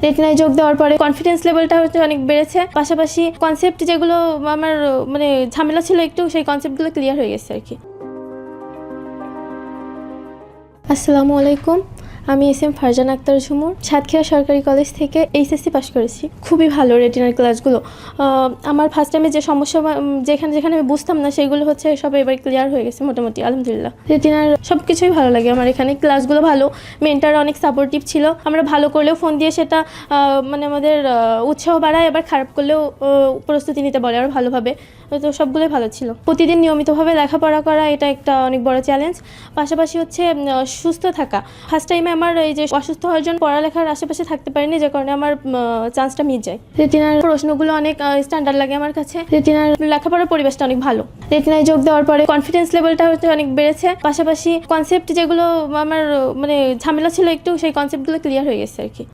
রেটিনায় যোগ দেওয়ার পরে কনফিডেন্স লেভেলটা হচ্ছে অনেক বেড়েছে, পাশাপাশি কনসেপ্ট যেগুলো আমার মানে ঝামেলা ছিল একটু, সেই কনসেপ্টগুলো ক্লিয়ার হয়ে গেছে আর কি। আসসালামু আলাইকুম, আমি এস.এম. ফারজানা আক্তার ঝুমুর সাতক্ষীরা সরকারি কলেজ থেকে এইচএসসি পাস করেছি। খুবই ভালো রেটিনার ক্লাসগুলো। আমার ফার্স্ট টাইমে যে সমস্যা যেখানে আমি বুঝতাম না সেগুলো হচ্ছে সব এবার ক্লিয়ার হয়ে গেছে মোটামুটি, আলহামদুলিল্লাহ। রেটিনার সব কিছুই ভালো লাগে আমার এখানে, ক্লাসগুলো ভালো, মেন্টার অনেক সাপোর্টিভ ছিল। আমরা ভালো করলেও ফোন দিয়ে সেটা মানে আমাদের উৎসাহ বাড়ায়, আবার খারাপ করলেও প্রস্তুতি নিতে বলে আর ভালোভাবে। তো সবগুলোই ভালো ছিল। প্রতিদিন নিয়মিতভাবে লেখাপড়া করা এটা একটা অনেক বড় চ্যালেঞ্জ। পাশাপাশি হচ্ছে সুস্থ থাকা। ফার্স্ট টাইমে আমার এই যে অসুস্থ হওয়ার জন্য পড়ালেখার আশেপাশে থাকতে পারিনি, যে কারণে আমার চান্সটা মিস যায়। রেটিনার প্রশ্নগুলো অনেক স্ট্যান্ডার্ড লাগে আমার কাছে। রেটিনার লেখাপড়ার পরিবেশটা অনেক ভালো। রেটিনায় যোগ দেওয়ার পরে কনফিডেন্স লেভেলটা হচ্ছে অনেক বেড়েছে, পাশাপাশি কনসেপ্ট যেগুলো আমার মানে ঝামেলা ছিল একটু, সেই কনসেপ্টগুলো ক্লিয়ার হয়ে গেছে আর কি।